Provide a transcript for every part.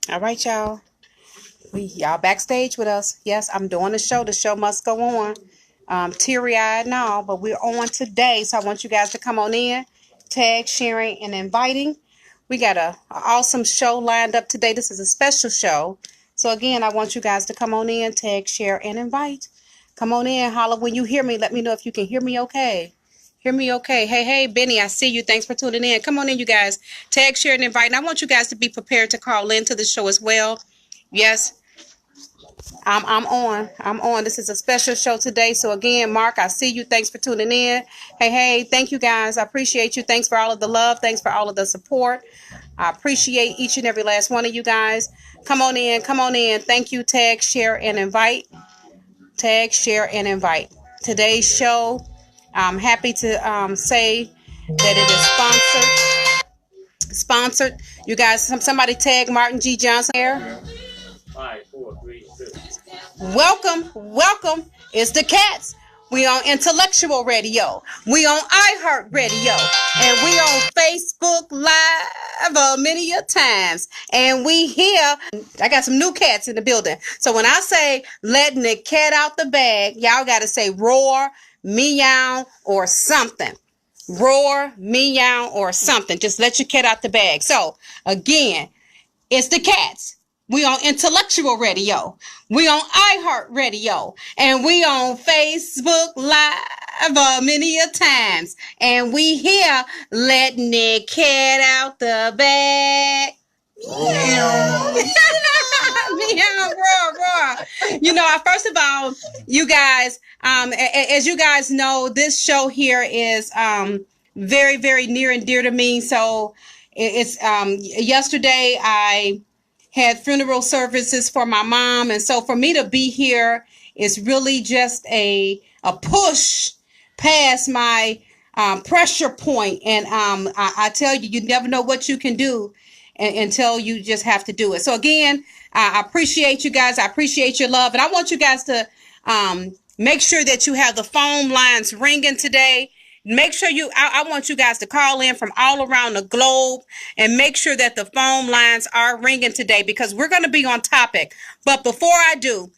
All right, y'all. Y'all backstage with us. Yes, I'm doing the show. The show must go on. Teary-eyed and all, but we're on today. So I want you guys to come on in, tag, sharing, and inviting. We got a awesome show lined up today. This is a special show. So again, I want you guys to come on in, tag, share, and invite. Come on in, holla when you hear me. Let me know if you can hear me okay. Hear me okay. Hey, Benny, I see you. Thanks for tuning in. Come on in, you guys. Tag, share, and invite. And I want you guys to be prepared to call into the show as well. Yes, I'm on. I'm on. This is a special show today. So again, Mark, I see you. Thanks for tuning in. Hey, thank you guys. I appreciate you. Thanks for all of the love. Thanks for all of the support. I appreciate each and every last one of you guys. Come on in. Come on in. Thank you. Tag, share, and invite. Tag, share, and invite. Today's show, I'm happy to say that it is sponsored. You guys, somebody tag Martin G. Johnson here. 5, 4, 3, 2. Welcome. It's the Cats. We on Intellectual Radio. We on iHeart Radio. And we on Facebook Live many a times. And we here. I got some new cats in the building. So when I say letting the cat out the bag, y'all got to say roar, meow, or something. Roar, meow, or something. Just let your cat out the bag. So again, it's the Cats. We on Intellectual Radio. We on iHeart Radio. And we on Facebook Live many a times. And we here letting the cat out the bag. Meow. Meow, roar. You know, first of all, you guys, as you guys know, this show here is very, very near and dear to me. So it's yesterday I had funeral services for my mom. And so for me to be here is really just a push past my pressure point. And I tell you, you never know what you can do until you just have to do it. So again, I appreciate you guys. I appreciate your love. And I want you guys to make sure that you have the phone lines ringing today. Make sure I want you guys to call in from all around the globe and make sure that the phone lines are ringing today because we're going to be on topic. But before I do,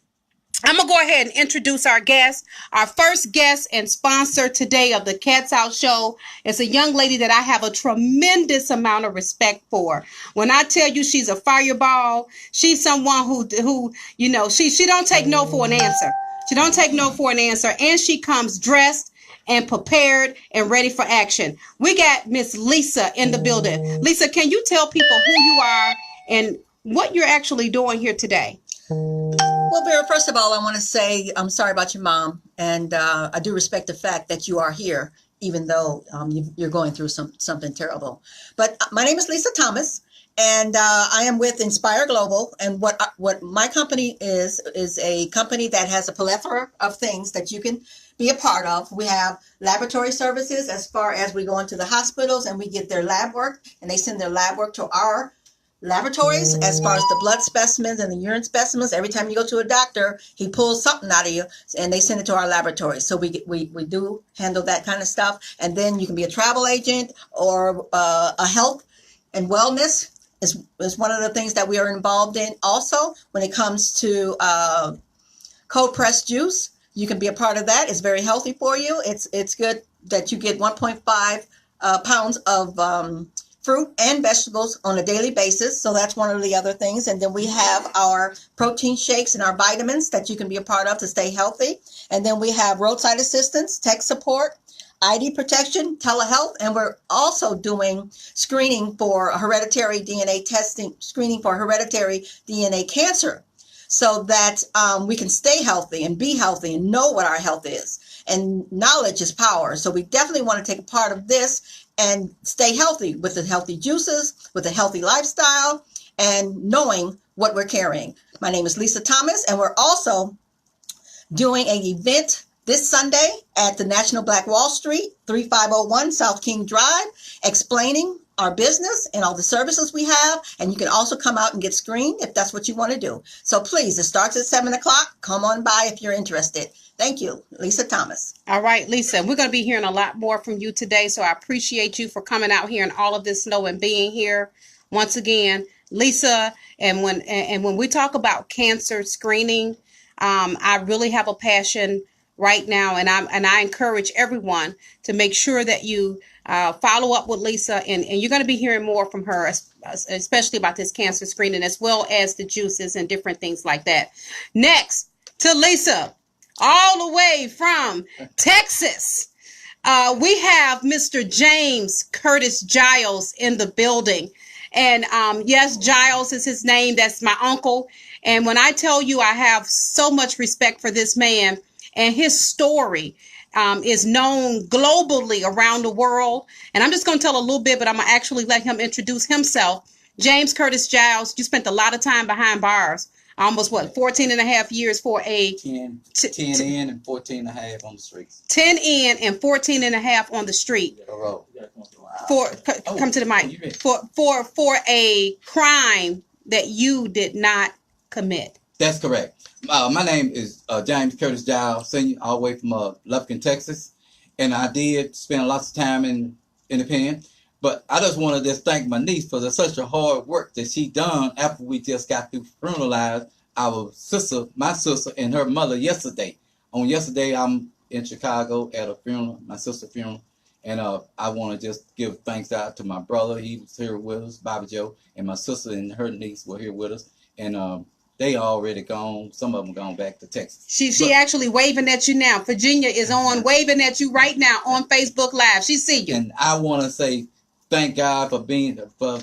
I'm going to go ahead and introduce our guest. Our first guest and sponsor today of the Cats Out Show is a young lady that I have a tremendous amount of respect for. When I tell you she's a fireball, she's someone who you know, she don't take no for an answer. She don't take no for an answer, and she comes dressed and prepared and ready for action. We got Miss Lisa in the building. Lisa, can you tell people who you are and what you're actually doing here today? Well, Vera, first of all, I want to say I'm sorry about your mom, and I do respect the fact that you are here, even though you're going through something terrible. But my name is Lisa Thomas, and I am with Inspire Global, and what my company is a company that has a plethora of things that you can be a part of. We have laboratory services as far as we go into the hospitals and we get their lab work, and they send their lab work to our laboratories as far as the blood specimens and the urine specimens. Every time you go to a doctor, he pulls something out of you and they send it to our laboratories. So we do handle that kind of stuff. And then you can be a travel agent or a health and wellness is one of the things that we are involved in. Also, when it comes to cold pressed juice, you can be a part of that. It's very healthy for you. It's good that you get 1.5 pounds of fruit and vegetables on a daily basis. So that's one of the other things. And then we have our protein shakes and our vitamins that you can be a part of to stay healthy. And then we have roadside assistance, tech support, ID protection, telehealth, and we're also doing screening for hereditary DNA testing, screening for hereditary DNA cancer, so that we can stay healthy and be healthy and know what our health is. And knowledge is power. So we definitely want to take a part of this and stay healthy with the healthy juices, with a healthy lifestyle, and knowing what we're carrying. My name is Lisa Thomas, and we're also doing an event this Sunday at the National Black Wall Street, 3501 South King Drive, explaining our business and all the services we have. And you can also come out and get screened if that's what you want to do. So please, it starts at 7 o'clock. Come on by if you're interested. Thank you, Lisa Thomas. All right, Lisa, we're going to be hearing a lot more from you today. So I appreciate you for coming out here in all of this snow and being here. once again, Lisa, and when we talk about cancer screening, I really have a passion right now, and I encourage everyone to make sure that you follow up with Lisa, and you're going to be hearing more from her, especially about this cancer screening, as well as the juices and different things like that. Next to Lisa, all the way from Texas. We have Mr. James Curtis Giles in the building. And yes, Giles is his name. That's my uncle. And when I tell you I have so much respect for this man and his story is known globally around the world. And I'm just going to tell a little bit, but I'm going to actually let him introduce himself. James Curtis Giles, you spent a lot of time behind bars. Almost what, 14 and a half years for a 10 in and 14 and a half on the streets. 10 in and 14 and a half on the street. Wow. Come to the mic. For a crime that you did not commit. That's correct. My name is James Curtis Giles, Senior, all the way from Lufkin, Texas. And I did spend lots of time in the pen. But I just want to just thank my niece for such a hard work that she done after we just got through funeralized our sister, my sister, and her mother yesterday. On yesterday, I'm in Chicago at a funeral, my sister's funeral. And I want to just give thanks out to my brother. He was here with us, Bobby Joe, and my sister and her niece were here with us. And they already gone. Some of them gone back to Texas. She actually waving at you now. Virginia is on waving at you right now on Facebook Live. She see you. And I want to say thank God for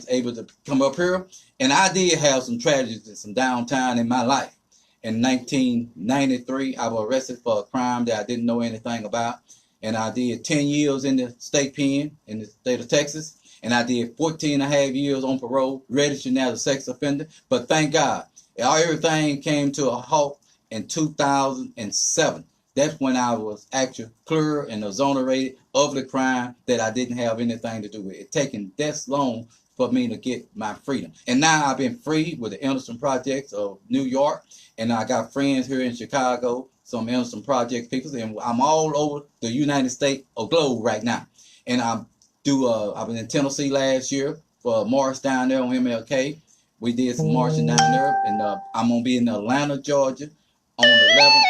able to come up here. And I did have some tragedies and some downtime in my life. In 1993, I was arrested for a crime that I didn't know anything about. And I did 10 years in the state pen in the state of Texas. And I did 14 and a half years on parole, registered as a sex offender. But thank God, everything came to a halt in 2007. That's when I was actually clear and exonerated of the crime that I didn't have anything to do with. It taken this long for me to get my freedom. And now I've been free with the Innocent Projects of New York. And I got friends here in Chicago, some Innocent Project people. And I'm all over the United States or globe right now. And I was in Tennessee last year for a march down there on MLK. We did some marching down there. And I'm going to be in Atlanta, Georgia on the 11th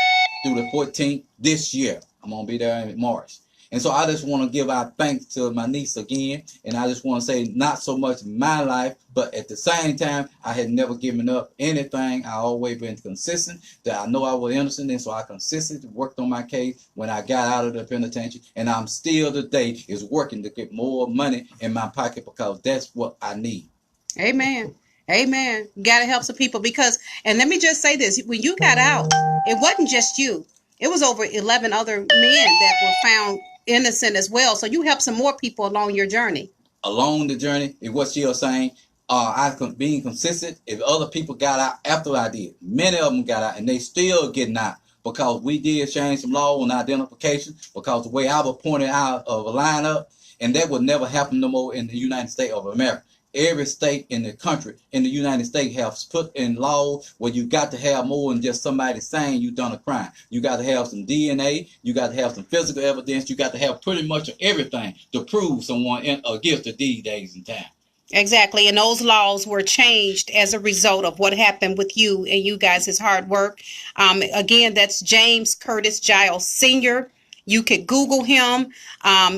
through the 14th this year. I'm going to be there in March. And so I just want to give our thanks to my niece again. And I just want to say not so much my life, but at the same time, I had never given up anything. I always been consistent that I know I was innocent. And so I consistently worked on my case when I got out of the penitentiary. And I'm still today is working to get more money in my pocket because that's what I need. Amen. Amen. You got to help some people because, and let me just say this, when you got out, it wasn't just you. It was over 11 other men that were found innocent as well. So you helped some more people along your journey. Along the journey, is what you're saying. Being consistent. If other people got out after I did, many of them got out and they still getting out because we did change some law on identification because the way I was pointed out of a lineup, and that would never happen no more in the United States of America. Every state in the country, in the United States, has put in law where you got to have more than just somebody saying you done a crime. You got to have some DNA. You got to have some physical evidence. You got to have pretty much everything to prove someone guilty these days and time. Exactly. And those laws were changed as a result of what happened with you and you guys' hard work. Again, that's James Curtis Giles Sr. You could Google him.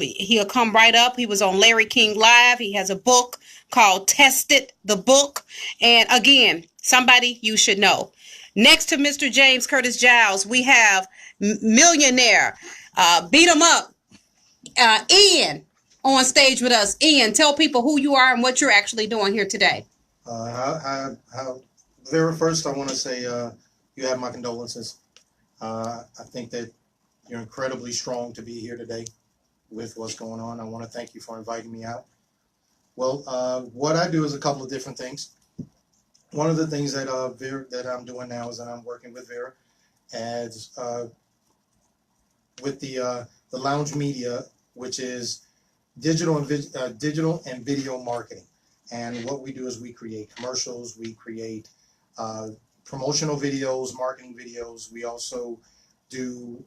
He'll come right up. He was on Larry King Live. He has a book called Tested, the book. And again, somebody you should know. Next to Mr. James Curtis Giles, we have millionaire, beat him up, Ian on stage with us. Ian, tell people who you are and what you're actually doing here today. Very first, I want to say you have my condolences. I think that you're incredibly strong to be here today with what's going on. I want to thank you for inviting me out. Well, what I do is a couple of different things. One of the things that that I'm doing now is that I'm working with Vera as with the Lounge Media, which is digital and video marketing. And what we do is we create commercials, we create promotional videos, marketing videos. We also do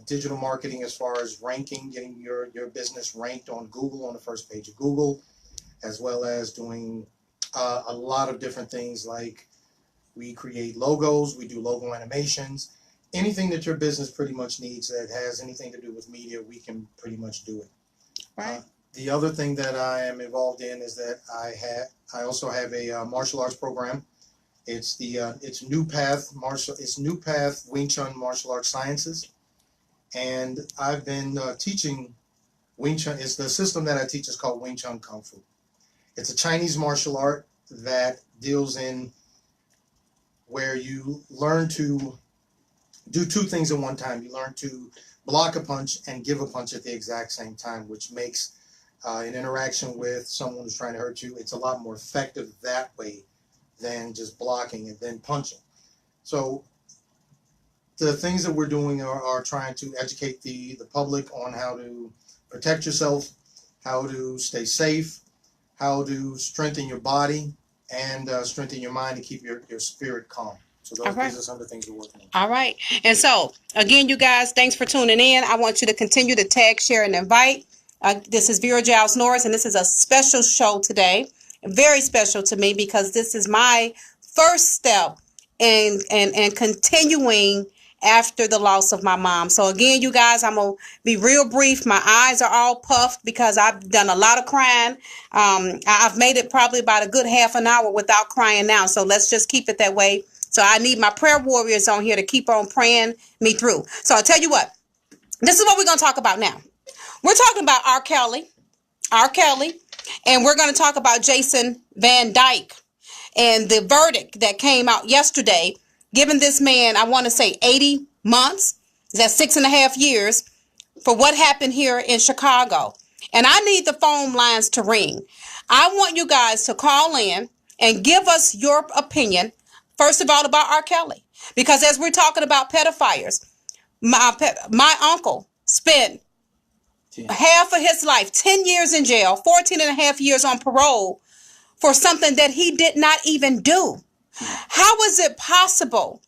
digital marketing as far as ranking, getting your business ranked on Google, on the first page of Google, as well as doing a lot of different things, like we create logos, we do logo animations, anything that your business pretty much needs that has anything to do with media, we can pretty much do it. Right. The other thing that I am involved in is that I also have a martial arts program. It's New Path Wing Chun Martial Arts Sciences, and I've been teaching Wing Chun. It's the system that I teach is called Wing Chun Kung Fu. It's a Chinese martial art that deals in where you learn to do two things at one time. You learn to block a punch and give a punch at the exact same time, which makes an interaction with someone who's trying to hurt you, it's a lot more effective that way than just blocking and then punching. So the things that we're doing are trying to educate the public on how to protect yourself, how to stay safe, how to strengthen your body, and strengthen your mind to keep your spirit calm. So those are some of the things we're working on. All right. And so, again, you guys, thanks for tuning in. I want you to continue to tag, share, and invite. This is vgilesnorris, and this is a special show today. Very special to me because this is my first step in continuing after the loss of my mom. So again, you guys, I'm going to be real brief. My eyes are all puffed because I've done a lot of crying. I've made it probably about a good half an hour without crying now. So let's just keep it that way. So I need my prayer warriors on here to keep on praying me through. So I'll tell you what, this is what we're going to talk about now. We're talking about R. Kelly, and we're going to talk about Jason Van Dyke and the verdict that came out yesterday, giving this man, I want to say 80 months, that's 6.5 years, for what happened here in Chicago. And I need the phone lines to ring. I want you guys to call in and give us your opinion, first of all, about R. Kelly. Because as we're talking about pedophiles, my uncle spent half of his life, 10 years in jail, 14.5 years on parole for something that he did not even do. How is it possible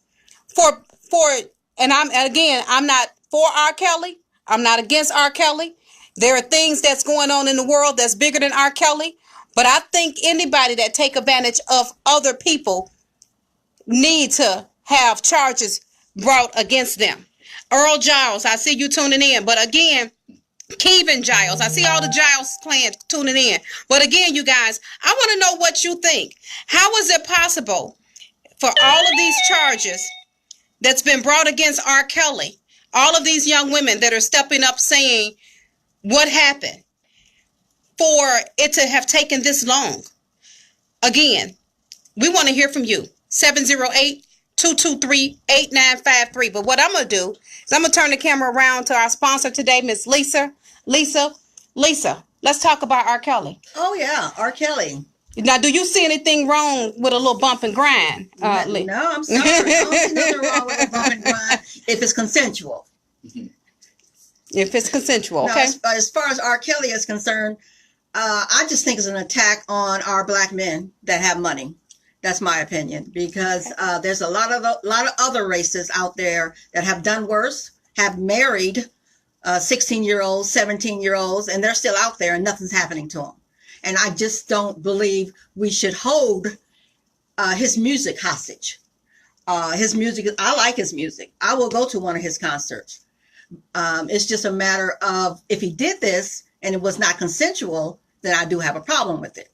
and I'm not for R. Kelly. I'm not against R. Kelly. There are things that's going on in the world that's bigger than R. Kelly. But I think anybody that take advantage of other people need to have charges brought against them. Earl Giles, I see you tuning in. But again, Kevin Giles, I see all the Giles clans tuning in. But again, you guys, I want to know what you think. How is it possible for all of these charges that's been brought against R. Kelly, all of these young women that are stepping up saying what happened, for it to have taken this long? Again, we want to hear from you. 708-223-8953. But what I'm going to do is I'm going to turn the camera around to our sponsor today, Miss Lisa. Lisa, let's talk about R. Kelly. Oh, yeah, R. Kelly. Now, do you see anything wrong with a little bump and grind? No, I'm sorry. I don't see nothing wrong with a bump and grind if it's consensual. If it's consensual, okay. Now, as far as R. Kelly is concerned, I just think it's an attack on our black men that have money. That's my opinion, because there's a lot of other races out there that have done worse, have married 16-year-olds, 17-year-olds, and they're still out there and nothing's happening to them. And I just don't believe we should hold his music hostage. His music, I like his music. I will go to one of his concerts. It's just a matter of if he did this and it was not consensual, then I do have a problem with it.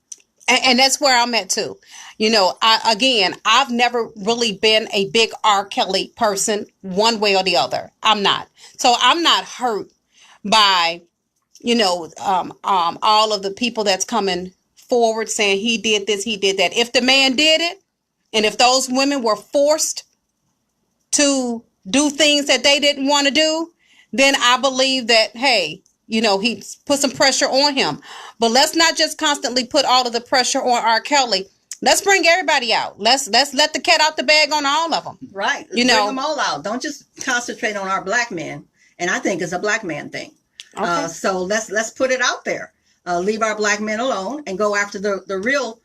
And that's where I'm at too. You know, I've never really been a big R. Kelly person one way or the other. I'm not. So I'm not hurt by, all of the people that's coming forward saying he did this, he did that. If the man did it, and if those women were forced to do things that they didn't want to do, then I believe that, hey, he put some pressure on him. But let's not just constantly put all of the pressure on R. Kelly. Let's bring everybody out. Let's let the cat out the bag on all of them. Right. Bring them all out. Don't just concentrate on our black men. And I think it's a black man thing. Okay. So let's put it out there. Leave our black men alone and go after the real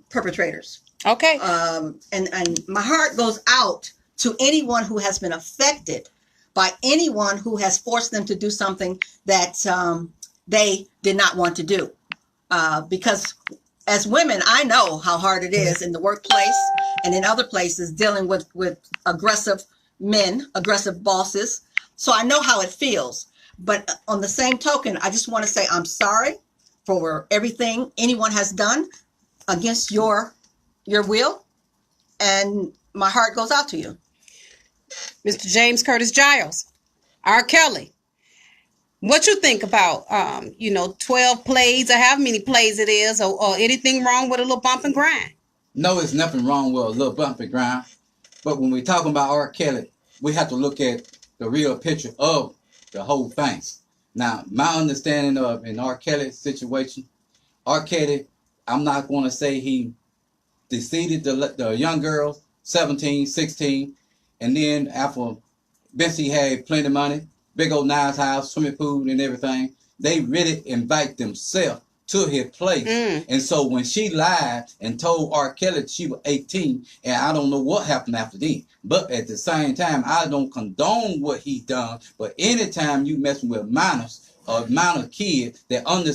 perpetrators. Okay. And my heart goes out to anyone who has been affected by anyone who has forced them to do something that they did not want to do. Because as women, I know how hard it is in the workplace and in other places dealing with aggressive men, aggressive bosses. So I know how it feels. But on the same token, I just want to say I'm sorry for everything anyone has done against your will, and my heart goes out to you. Mr. James Curtis Giles, R. Kelly. What you think about 12 plays or however many plays it is, or anything wrong with a little bump and grind? No, there's nothing wrong with a little bumpy ground. But when we're talking about R. Kelly, we have to look at the real picture of the whole thing. Now, my understanding of in R. Kelly's situation, R. Kelly, I'm not going to say he deceived the young girls, 17, 16, and then after Bessie had plenty of money, big old nice house, swimming pool and everything, they really invite themselves to his place. And so when she lied and told R. Kelly she was 18, and I don't know what happened after then, but at the same time, I don't condone what he done, but anytime you messing with minors, or minor kids that under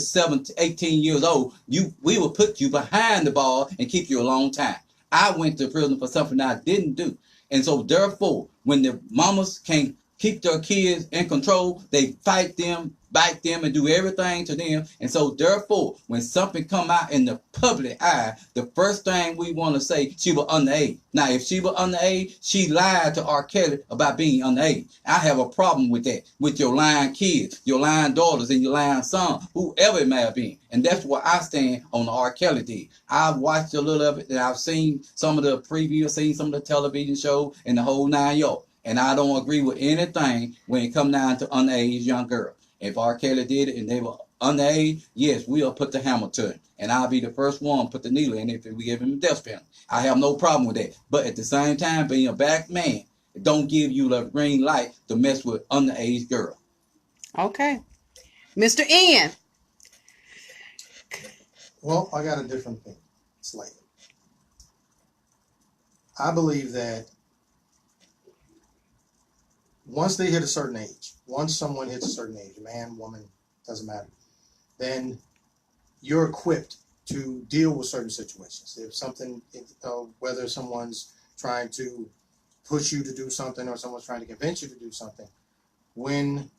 18 years old, we will put you behind the bar and keep you a long time. I went to prison for something I didn't do. And so therefore, when the mamas can't keep their kids in control, they fight them, bite them, and do everything to them. And so therefore, when something come out in the public eye, the first thing we want to say, she was underage. Now, if she was underage, she lied to R. Kelly about being underage. I have a problem with that, with your lying kids, your lying daughters, and your lying son, whoever it may have been. And that's what I stand on the R. Kelly did. I've watched a little of it, and I've seen some of the previews, seen some of the television shows, and the whole 9 yards. And I don't agree with anything when it comes down to underage young girls. If R. Kelly did it and they were underage, yes, we'll put the hammer to him. And I'll be the first one to put the needle in if we give him a death penalty. I have no problem with that. But at the same time, being a black man, it don't give you the green light to mess with underage girl. Okay. Mr. Ian. Well, I got a different thing, slightly. I believe that once they hit a certain age, once someone hits a certain age, man, woman, doesn't matter, then you're equipped to deal with certain situations. If something, whether someone's trying to push you to do something or someone's trying to convince you to do something, when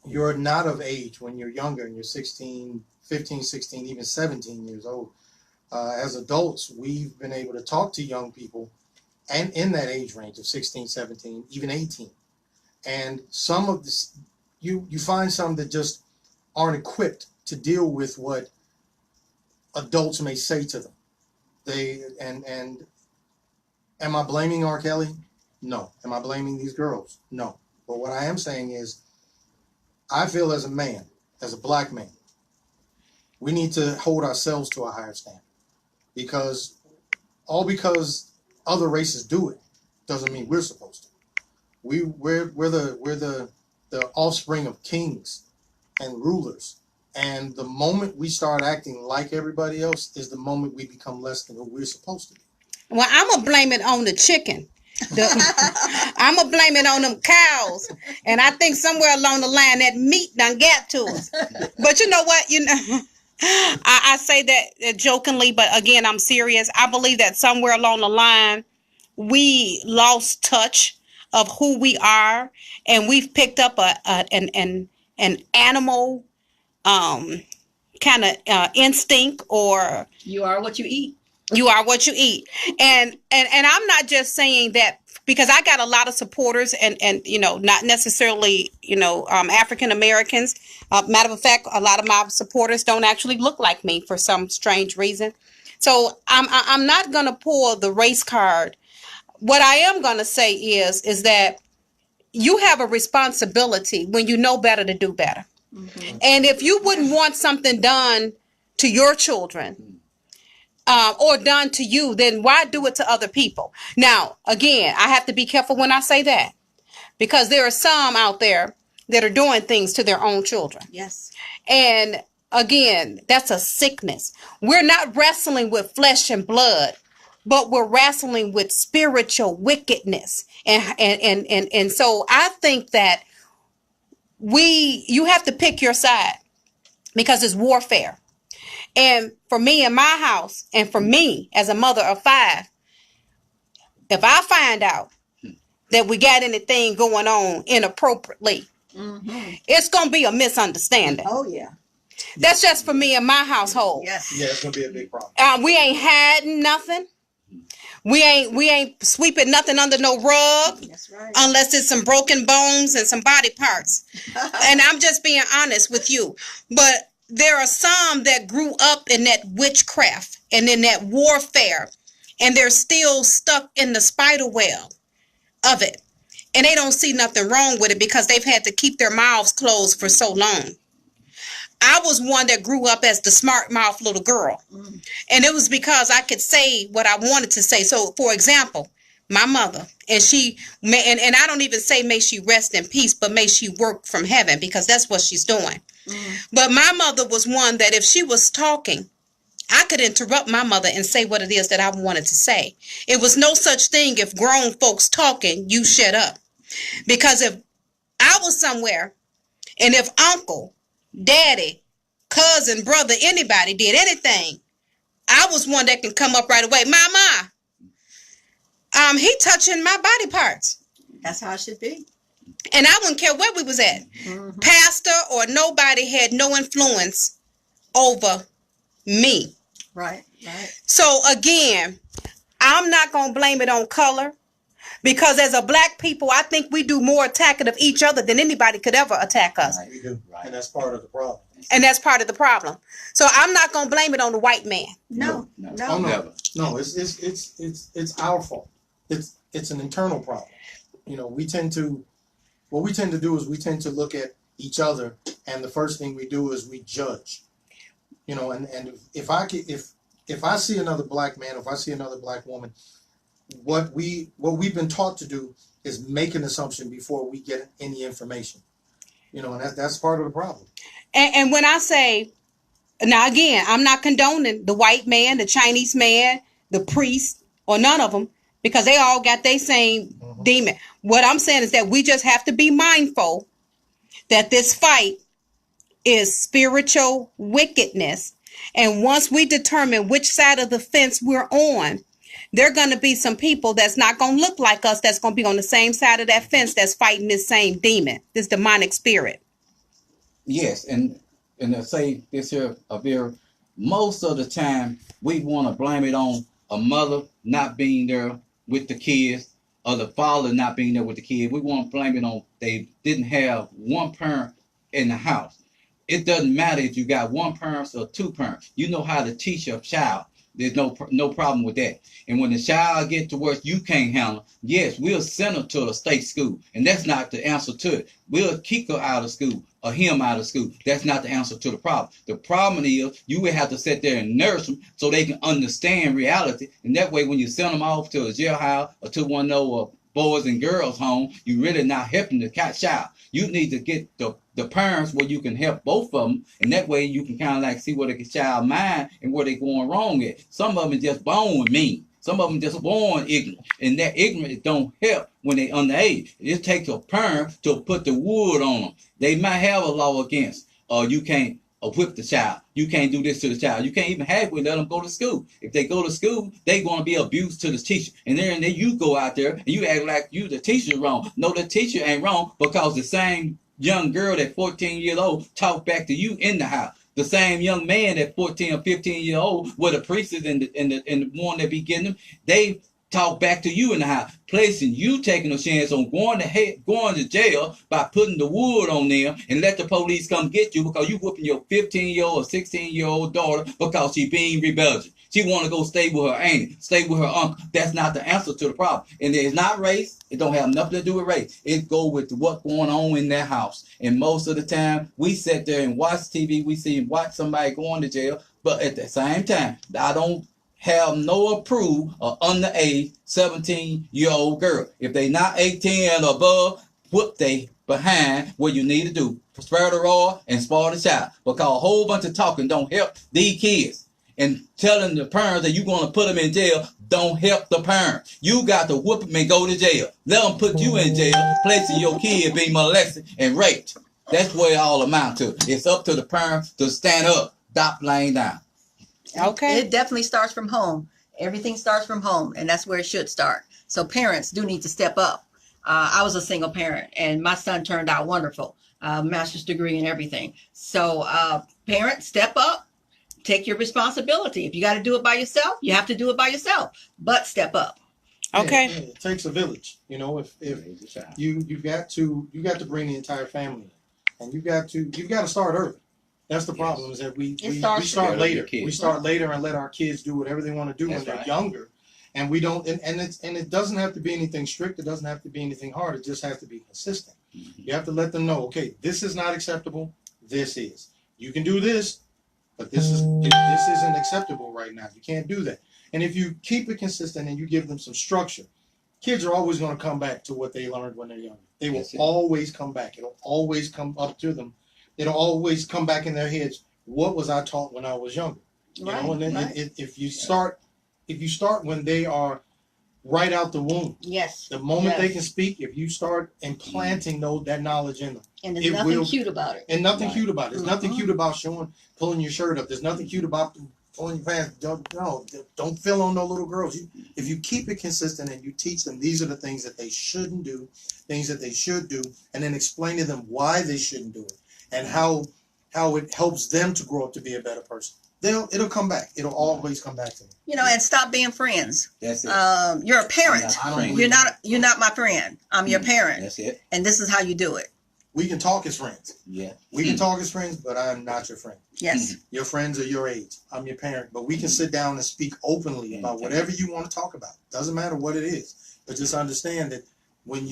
you're not of age, when you're younger and you're 16, 15, 16, even 17 years old, as adults, we've been able to talk to young people and in that age range of 16, 17, even 18. And some of this, you find some that just aren't equipped to deal with what adults may say to them. And am I blaming R. Kelly? No. Am I blaming these girls? No. But what I am saying is, I feel as a man, as a black man, we need to hold ourselves to a higher standard. Because other races do it doesn't mean we're supposed to. We're the offspring of kings and rulers, and the moment we start acting like everybody else is the moment we become less than who we're supposed to be. Well, I'm gonna blame it on the chicken. I'm gonna blame it on them cows, and I think somewhere along the line that meat done got to us. But you know what? I say that jokingly, but again, I'm serious. I believe that somewhere along the line we lost touch of who we are, and we've picked up an animal kind of instinct, or You are what you eat. you are what you eat. And I'm not just saying that because I got a lot of supporters and not necessarily African Americans. Matter of fact, a lot of my supporters don't actually look like me for some strange reason. So I'm not gonna pull the race card. What I am going to say is that you have a responsibility when you know better to do better. Mm-hmm. And if you wouldn't want something done to your children or done to you, then why do it to other people? Now, again, I have to be careful when I say that, because there are some out there that are doing things to their own children. Yes. And again, that's a sickness. We're not wrestling with flesh and blood, but we're wrestling with spiritual wickedness. And so I think that you have to pick your side, because it's warfare. And for me in my house, and for me as a mother of 5, if I find out that we got anything going on inappropriately, it's going to be a misunderstanding. Oh, yeah. That's just for me in my household. Yes. Yeah, it's gonna be a big problem. We ain't hiding nothing. We ain't sweeping nothing under no rug. That's right. Unless it's some broken bones and some body parts. And I'm just being honest with you. But there are some that grew up in that witchcraft and in that warfare, and they're still stuck in the spider web of it. And they don't see nothing wrong with it because they've had to keep their mouths closed for so long. I was one that grew up as the smart mouth little girl. And it was because I could say what I wanted to say. So, for example, my mother, and and I don't even say may she rest in peace, but may she work from heaven, because that's what she's doing. But my mother was one that if she was talking, I could interrupt my mother and say what it is that I wanted to say. It was no such thing if grown folks talking, you shut up. Because if I was somewhere and if uncle, daddy, cousin, brother, anybody did anything, I was one that can come up right away. Mama, he touching my body parts. That's how it should be. And I wouldn't care where we was at. Pastor or nobody had no influence over me. Right, right. So again, I'm not going to blame it on color, because as a black people, I think we do more attacking of each other than anybody could ever attack us. We do, and that's part of the problem. And that's part of the problem. So I'm not going to blame it on the white man. No. Oh, no, it's our fault. It's an internal problem. You know, what we tend to do is we tend to look at each other, and the first thing we do is we judge. You know, and if I see another black man, if I see another black woman, what we've been taught to do is make an assumption before we get any information. You know, and that's part of the problem. And when I say, now again, I'm not condoning the white man, the Chinese man, the priest, or none of them, because they all got their same demon. What I'm saying is that we just have to be mindful that this fight is spiritual wickedness. And once we determine which side of the fence we're on, there are going to be some people that's not going to look like us, that's going to be on the same side of that fence that's fighting this same demon, this demonic spirit. Yes, and I say this here, most of the time we want to blame it on a mother not being there with the kids, or the father not being there with the kids. We want to blame it on they didn't have one parent in the house. It doesn't matter if you got one parent or two parents. You know how to teach your child. There's no problem with that. And when the child gets to where you can't handle, yes, we'll send her to a state school. And that's not the answer to it. We'll kick her out of school or him out of school. That's not the answer to the problem. The problem is you will have to sit there and nurse them so they can understand reality. And that way, when you send them off to a jailhouse or to one of those boys and girls home, you're really not helping the child. You need to get the parents where you can help both of them, and that way you can kind of like see where the child mind and where they're going wrong at. Some of them just born mean. Some of them just born ignorant, and that ignorance don't help when they underage. It takes a parent to put the wood on them. They might have a law against, you can't whip the child. You can't do this to the child. You can't even halfway let them go to school. If they go to school, they're going to be abused to the teacher. And then you go out there and you act like you the teacher's wrong. No, the teacher ain't wrong, because the same young girl at 14 years old talk back to you in the house. The same young man at 14 or 15 years old, where the priestess and the one that be getting them, they talk back to you in the house, placing you taking a chance on going to jail by putting the wood on them and let the police come get you because you whooping your 15-year-old or 16-year-old daughter because she being rebellious. She want to go stay with her auntie, stay with her uncle. That's not the answer to the problem. And it's not race. It don't have nothing to do with race. It go with what's going on in that house. And most of the time, we sit there and watch TV. We watch somebody going to jail. But at the same time, I don't have no approve of underage 17-year-old girl. If they not 18 and above, whoop they behind what you need to do. Spare the rod and spoil the child. Because a whole bunch of talking don't help these kids. And telling the parents that you're going to put them in jail don't help the parents. You got to whoop them and go to jail. Let them put you in jail, placing your kid being molested and raped. That's where it all amounts to. It's up to the parents to stand up, stop laying down. Okay. It definitely starts from home. Everything starts from home, and that's where it should start. So parents do need to step up. I was a single parent, and my son turned out wonderful, master's degree and everything. So parents, step up, take your responsibility. If you got to do it by yourself, you have to do it by yourself, but step up. Okay. Yeah, it takes a village. You know, if you've got to bring the entire family in, and you've got to start early. That's the problem, is that we start later. We start later and let our kids do whatever they want to do when they're younger, and we don't. And it doesn't have to be anything strict. It doesn't have to be anything hard. It just has to be consistent. You have to let them know, okay, this is not acceptable. This is. You can do this, but this isn't acceptable right now. You can't do that. And if you keep it consistent and you give them some structure, kids are always going to come back to what they learned when they're younger. They will always come back. It'll always come up to them. It'll always come back in their heads. What was I taught when I was younger? You know, and then if you start when they are right out the womb, the moment they can speak, if you start implanting that knowledge in them, and there's nothing cute about it. And nothing cute about it. There's nothing cute about pulling your shirt up. There's nothing cute about pulling your pants. Don't fill on no little girls. If you keep it consistent and you teach them these are the things that they shouldn't do, things that they should do, and then explain to them why they shouldn't do it and how it helps them to grow up to be a better person, it'll come back. It'll always come back to them. You know, and stop being friends. That's it. You're a parent. You're not my friend. I'm your parent. That's it. And this is how you do it. We can talk as friends. Yeah. We can talk as friends, but I'm not your friend. Yes. Your friends are your age. I'm your parent. But we can sit down and speak openly about whatever you want to talk about. Doesn't matter what it is. But just understand that when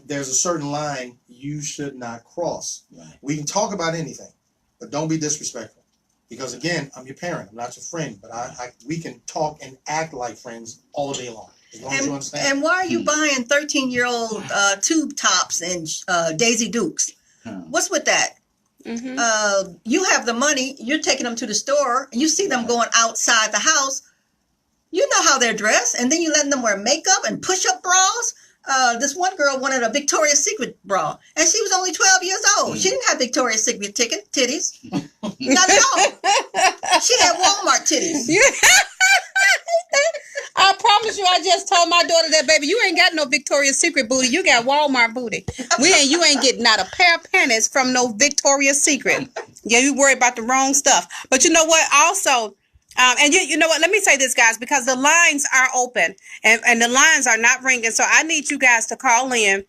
there's a certain line you should not cross. Right. We can talk about anything, but don't be disrespectful. Because again, I'm your parent. I'm not your friend. But we can talk and act like friends all day long. As long as you understand. And why are you buying 13-year-old tube tops and Daisy Dukes? What's with that? You have the money. You're taking them to the store, and you see them going outside the house. You know how they're dressed, and then you letting them wear makeup and push-up bras. This one girl wanted a Victoria's Secret bra, and she was only 12 years old. She didn't have Victoria's Secret titties. Not at all. She had Walmart titties. I promise you, I just told my daughter that, baby, you ain't got no Victoria's Secret booty. You got Walmart booty. You ain't getting not a pair of panties from no Victoria's Secret. Yeah, you worry about the wrong stuff. But you know what? Also, and you know what? Let me say this, guys, because the lines are open and the lines are not ringing. So I need you guys to call in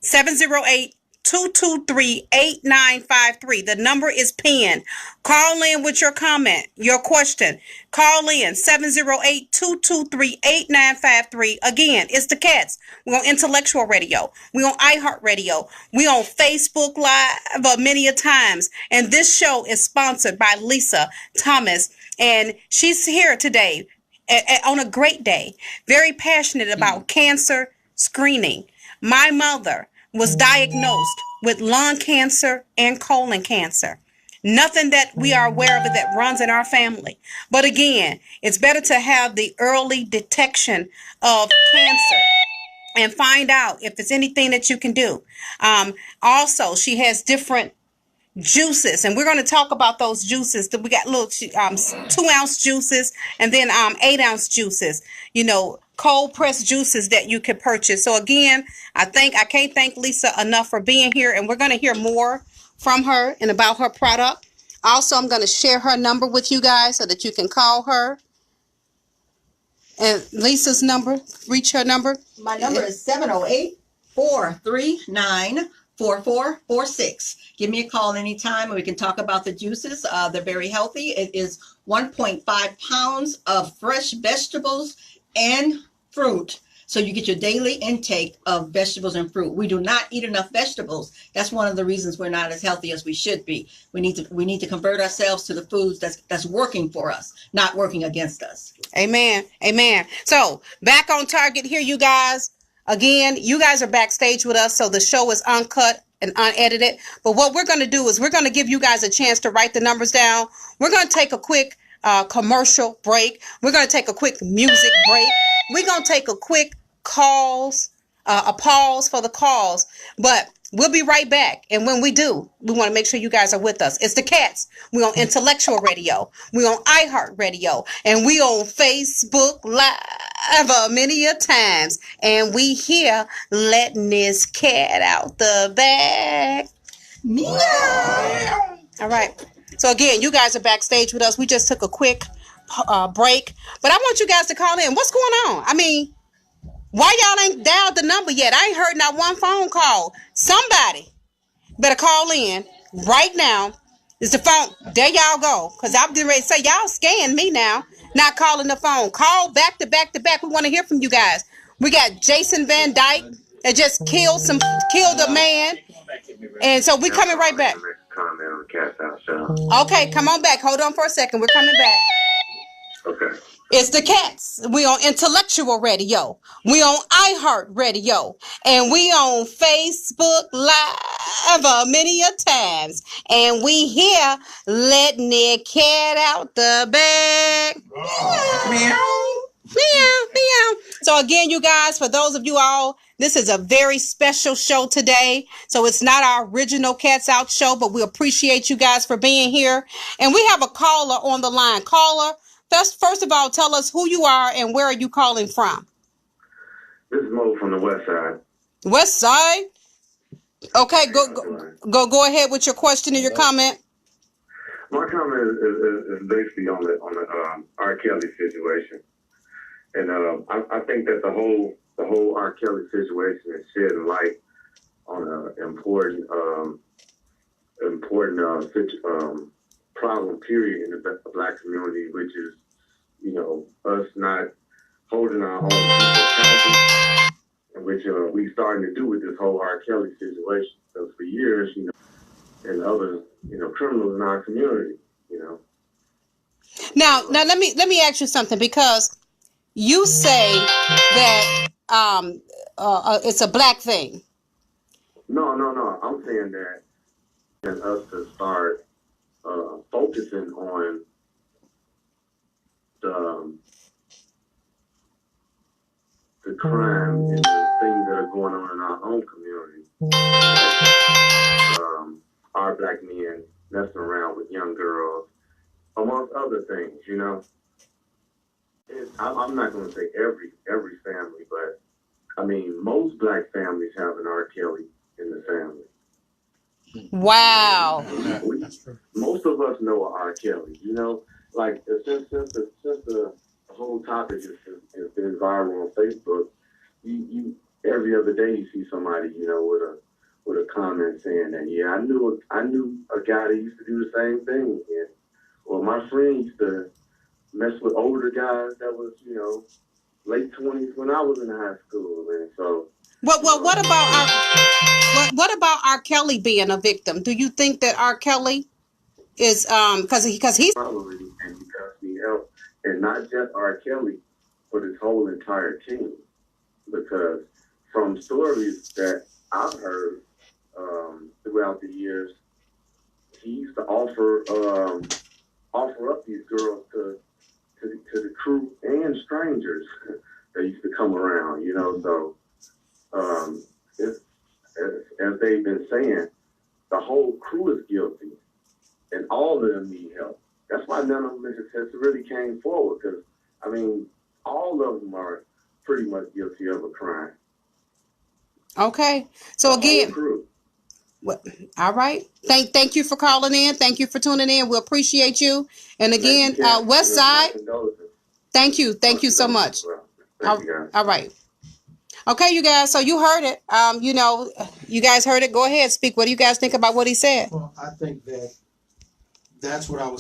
708-223-8953. The number is pinned. Call in with your comment, your question. Call in 708-223-8953. Again, it's the Cats. We're on Intellectual Radio. We're on iHeartRadio. We're on Facebook Live many a times. And this show is sponsored by Lisa Thomas. And she's here today on a great day, very passionate about cancer screening. My mother was diagnosed with lung cancer and colon cancer. Nothing that we are aware of that runs in our family. But again, it's better to have the early detection of cancer and find out if there's anything that you can do. Also, she has different juices, and we're going to talk about those juices. We got little 2-ounce juices and then 8-ounce juices, cold pressed juices that you could purchase. So again, I can't thank Lisa enough for being here, and we're going to hear more from her and about her product. Also, I'm going to share her number with you guys so that you can call her. And Lisa's number, reach her number. My number is 708-439-4446. Give me a call anytime and we can talk about the juices. They're very healthy. It is 1.5 pounds of fresh vegetables and fruit. So you get your daily intake of vegetables and fruit. We do not eat enough vegetables. That's one of the reasons we're not as healthy as we should be. We need to convert ourselves to the foods that's working for us, not working against us. Amen. Amen. So back on target here, you guys. Again, you guys are backstage with us, so the show is uncut and unedited. But what we're going to do is we're going to give you guys a chance to write the numbers down. We're going to take a quick commercial break. We're going to take a quick music break. We're going to take a quick a pause for the calls. But We'll be right back. And when we do, we want to make sure you guys are with us. It's the Cats. We on Intellectual Radio. We on iHeart Radio. And we on Facebook Live many a times. And we here letting this cat out the bag. Meow. All right. So again, you guys are backstage with us. We just took a quick break. But I want you guys to call in. What's going on? I mean, why y'all ain't dialed the number yet? I ain't heard not one phone call. Somebody better call in right now. It's the phone. There y'all go. Because I'm getting ready to say, y'all scan me now. Not calling the phone. Call back to back to back. We want to hear from you guys. We got Jason Van Dyke that just killed a man. And so we coming right back. Okay, come on back. Hold on for a second. We're coming back. Okay. It's the Cats. We on Intellectual Radio. We on iHeart Radio. And we on Facebook Live many a times. And we here letting the cat out the bag. Meow. Meow. Meow. So again, you guys, for those of you all, this is a very special show today. So it's not our original Cats Out show, but we appreciate you guys for being here. And we have a caller on the line. Caller, first of all, tell us who you are and where are you calling from? This is Mo from the West Side. West Side? Okay, go ahead with your question or your comment. My comment is basically on the R. Kelly situation, and I think that the whole R. Kelly situation is shedding light on an important problem period in the Black community, which is, you know, us not holding our own people accountable, and which we starting to do with this whole R. Kelly situation. So for years, you know, and other, you know, criminals in our community, you know. Now let me ask you something, because you say that it's a black thing. No. I'm saying that, and us to start focusing on the crime and the things that are going on in our own community. Our black men messing around with young girls, amongst other things, you know. I'm not going to say every family, but I mean, most black families have an R. Kelly in the family. Wow. Most of us know R. Kelly, you know, like since the whole topic has been viral on Facebook, you every other day you see somebody, you know, with a comment saying that, yeah, I knew a guy that used to do the same thing, and well, my friend used to mess with older guys that was, you know, late 20s when I was in high school, and so. What about R. Kelly being a victim? Do you think that R. Kelly is because he's probably, and because he helped, and not just R. Kelly, but his whole entire team, because from stories that I've heard throughout the years, he used to offer up these girls to the crew and strangers that used to come around, you know. So as they've been saying, the whole crew is guilty, and all of them need help. That's why none of them has really came forward, because, I mean, all of them are pretty much guilty of a crime. Okay. So again, well, all right. Thank you for calling in. Thank you for tuning in. We appreciate you. And again, West Side. Thank you. Thank you so much. All right. Okay, you guys. So you heard it. You know, you guys heard it. Go ahead, speak. What do you guys think about what he said? Well, I think that's what I was